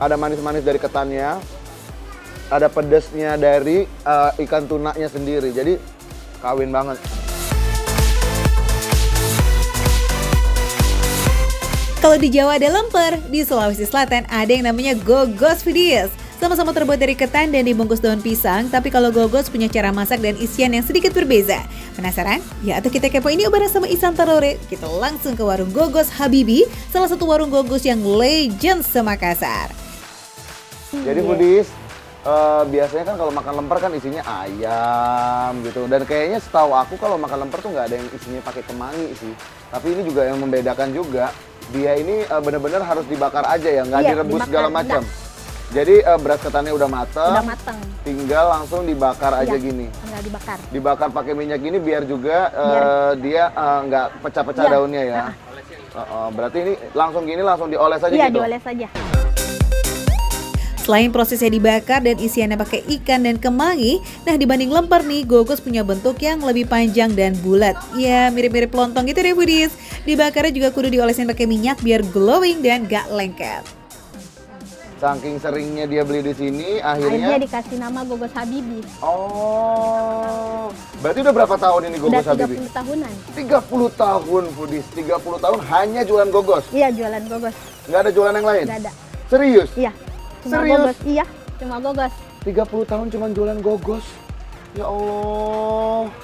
Ada manis-manis dari ketannya, ada pedesnya dari ikan tunanya sendiri. Jadi kawin banget. Kalau di Jawa ada lemper, di Sulawesi Selatan ada yang namanya gogos foodies. Sama-sama terbuat dari ketan dan dibungkus daun pisang, tapi kalau gogos punya cara masak dan isian yang sedikit berbeza. Penasaran? Ya, atau kita kepoin ini bareng sama Ihsan Tarore. Kita langsung ke warung Gogos Habibi, salah satu warung gogos yang legend se-Makassar. Jadi foodies, biasanya kan kalau makan lemper kan isinya ayam gitu. Dan kayaknya setahu aku kalau makan lemper tuh nggak ada yang isinya pakai kemangi sih. Tapi ini juga yang membedakan juga, dia ini benar-benar harus dibakar aja ya, nggak direbus segala macam. Jadi beras ketannya udah mateng, tinggal langsung dibakar aja gini. Tinggal dibakar. Dibakar pakai minyak gini biar juga dia nggak pecah-pecah daunnya ya. Berarti ini langsung gini langsung dioles aja gitu? Iya, dioles aja. Selain prosesnya dibakar dan isiannya pakai ikan dan kemangi, nah dibanding lemper nih, gogos punya bentuk yang lebih panjang dan bulat. Ya, mirip-mirip lontong gitu deh foodies. Dibakarnya juga kudu diolesin pakai minyak biar glowing dan gak lengket. Saking seringnya dia beli di sini, akhirnya dikasih nama Gogos Habibi. Oh, berarti udah berapa tahun ini Gogos Habibi? Udah 30 tahunan. 30 tahun, foodies. 30 tahun hanya jualan gogos? Iya, jualan gogos. Nggak ada jualan yang lain? Nggak ada. Serius? Iya, cuma Serius? gogos. Iya, cuma gogos. 30 tahun cuma jualan gogos? Ya Allah.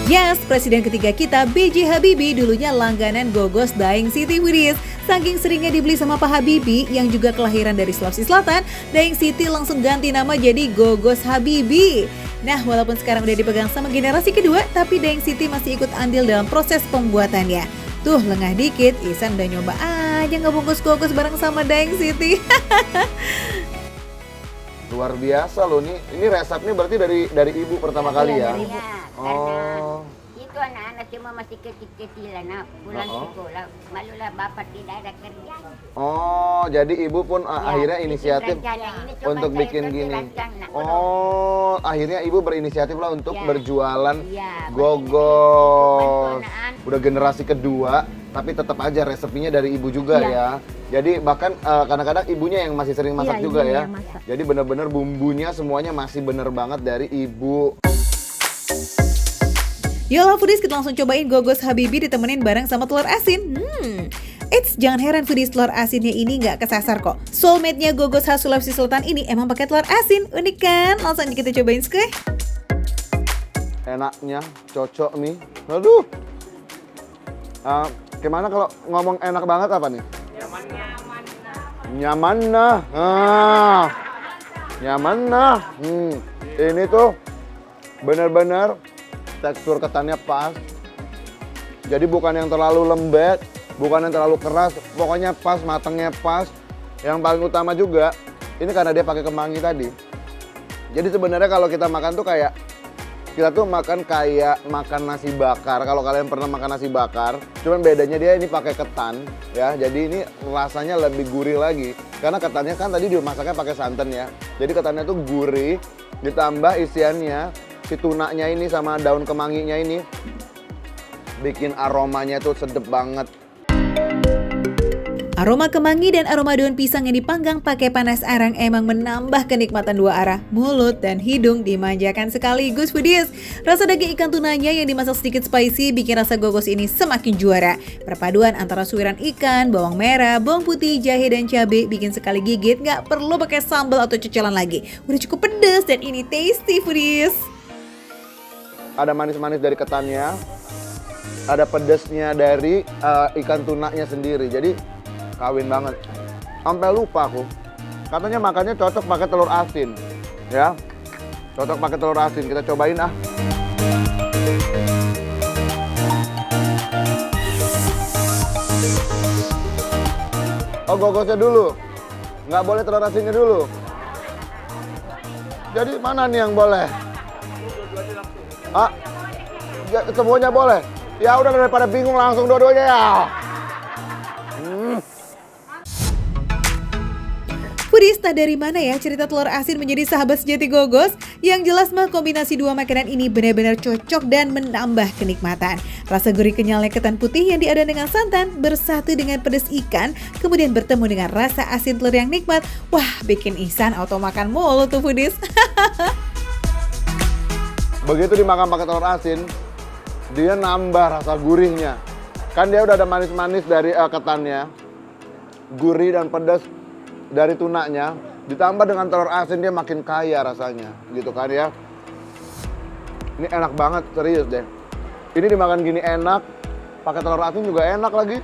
Yes, presiden ketiga kita B.J. Habibie dulunya langganan gogos Daeng Siti foodies. Saking seringnya dibeli sama Pak Habibie yang juga kelahiran dari Sulawesi Selatan, Daeng Siti langsung ganti nama jadi Gogos Habibi. Nah, walaupun sekarang udah dipegang sama generasi kedua, tapi Daeng Siti masih ikut andil dalam proses pembuatannya. Tuh, lengah dikit, Ihsan udah nyoba aja ngebungkus gogos bareng sama Daeng Siti. Luar biasa loh, ini resepnya berarti dari ibu pertama kali ya? Dari ibu. Oh. Itu anak-anak semua masih kecil-kecilan, pulang sekolah, malulah bapak tidak ada kerja. Oh, jadi ibu pun akhirnya inisiatif untuk bikin gini. Oh, akhirnya ibu berinisiatif lah untuk berjualan gogos. Udah generasi kedua, tapi tetap aja resepinya dari ibu juga ya. Jadi bahkan kadang-kadang ibunya yang masih sering masak juga ya. Jadi bener-bener bumbunya semuanya masih bener banget dari ibu. Yolah foodies, kita langsung cobain gogos Habibi ditemenin bareng sama telur asin. Eits, jangan heran foodies, telur asinnya ini nggak kesasar kok. Soulmate-nya gogos khas Sulawesi Selatan ini emang pakai telur asin, unik kan? Langsung kita cobain sekali. Enaknya, cocok nih. Aduh. Gimana kalau ngomong enak banget apa nih? Nyaman nah. Nyaman nah. Ini tuh bener-bener tekstur ketannya pas. Jadi bukan yang terlalu lembek, bukan yang terlalu keras, pokoknya pas, matangnya pas. Yang paling utama juga, ini karena dia pakai kemangi tadi. Jadi sebenarnya kalau kita makan tuh kayak kita tuh makan kayak makan nasi bakar. Kalau kalian pernah makan nasi bakar, cuman bedanya dia ini pakai ketan ya. Jadi ini rasanya lebih gurih lagi. Karena ketannya kan tadi dimasaknya pakai santan ya. Jadi ketannya tuh gurih, ditambah isiannya si tunanya ini sama daun kemanginya ini bikin aromanya tuh sedep banget. Aroma kemangi dan aroma daun pisang yang dipanggang pakai panas arang emang menambah kenikmatan dua arah. Mulut dan hidung dimanjakan sekaligus foodies. Rasa daging ikan tunanya yang dimasak sedikit spicy bikin rasa gogos ini semakin juara. Perpaduan antara suiran ikan, bawang merah, bawang putih, jahe, dan cabai bikin sekali gigit nggak perlu pakai sambal atau cecelan lagi. Udah cukup pedas dan ini tasty foodies. Ada manis-manis dari ketannya, ada pedesnya dari ikan tunanya sendiri. Jadi kawin banget. Sampai lupa aku. Katanya makannya cocok pakai telur asin, ya. Cocok pakai telur asin. Kita cobain ah. Oh, gogosnya dulu. Nggak boleh telur asinnya dulu. Jadi mana nih yang boleh? Ya, semuanya boleh. Ya udah daripada bingung langsung dua-duanya ya. Foodies, tak dari mana ya cerita telur asin menjadi sahabat sejati Gogos? Yang jelas mah kombinasi dua makanan ini benar-benar cocok dan menambah kenikmatan. Rasa gurih kenyalnya ketan putih yang diadon dengan santan bersatu dengan pedas ikan, kemudian bertemu dengan rasa asin telur yang nikmat. Wah, bikin Ihsan auto makan mulu tuh Foodies. Begitu dimakan pakai telur asin, dia nambah rasa gurihnya. Kan dia udah ada manis-manis dari ketannya, gurih dan pedas dari tunanya, ditambah dengan telur asin dia makin kaya rasanya, gitu kan ya. Ini enak banget, serius deh. Ini dimakan gini enak, pakai telur asin juga enak lagi.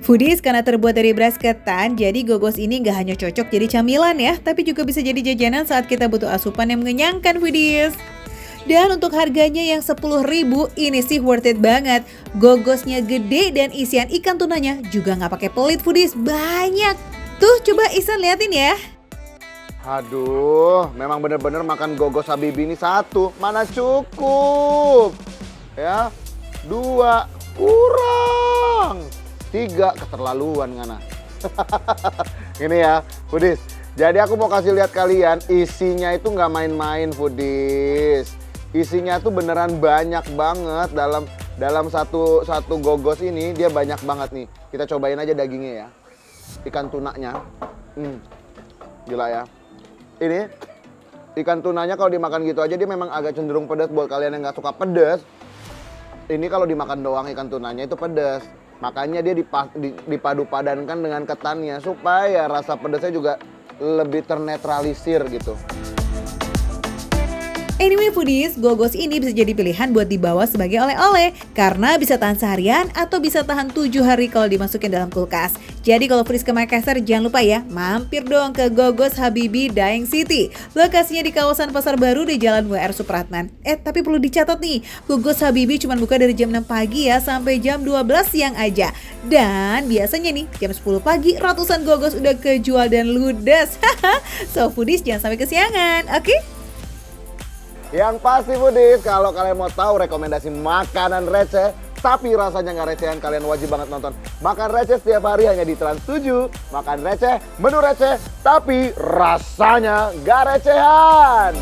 Foodies, karena terbuat dari beras ketan, jadi Gogos ini nggak hanya cocok jadi camilan ya, tapi juga bisa jadi jajanan saat kita butuh asupan yang mengenyangkan Foodies. Dan untuk harganya yang 10.000 ini sih worth it banget. Gogosnya gede dan isian ikan tunanya juga nggak pakai pelit Foodies, banyak. Tuh coba Ihsan liatin ya. Aduh, memang bener-bener makan Gogos Habibie ini satu, mana cukup. Ya, 2, kurang. 3, keterlaluan ngana. Ini ya, Foodies. Jadi aku mau kasih lihat kalian, isinya itu nggak main-main Foodies. Isinya tuh beneran banyak banget dalam satu Gogos ini, dia banyak banget nih. Kita cobain aja dagingnya ya. Ikan tunanya. Gila ya. Ini ikan tunanya kalau dimakan gitu aja dia memang agak cenderung pedas buat kalian yang nggak suka pedas. Ini kalau dimakan doang ikan tunanya itu pedas. Makanya dia dipadu padankan dengan ketannya supaya rasa pedasnya juga lebih ternetralisir gitu. Anyway Foodies, Gogos ini bisa jadi pilihan buat dibawa sebagai oleh-oleh karena bisa tahan seharian atau bisa tahan 7 hari kalau dimasukin dalam kulkas. Jadi kalau Foodies ke Makassar jangan lupa ya, mampir dong ke Gogos Habibie Daeng City. Lokasinya di kawasan Pasar Baru di Jalan WR Supratman. Tapi perlu dicatat nih, Gogos Habibie cuma buka dari jam 6 pagi ya sampai jam 12 siang aja. Dan biasanya nih jam 10 pagi ratusan Gogos udah kejual dan ludes. So Foodies jangan sampai kesiangan, oke? Yang pasti Foodies, kalau kalian mau tahu rekomendasi makanan receh tapi rasanya nggak recehan, kalian wajib banget nonton Makan Receh setiap hari hanya di Trans 7. Makan receh, menu receh, tapi rasanya nggak recehan.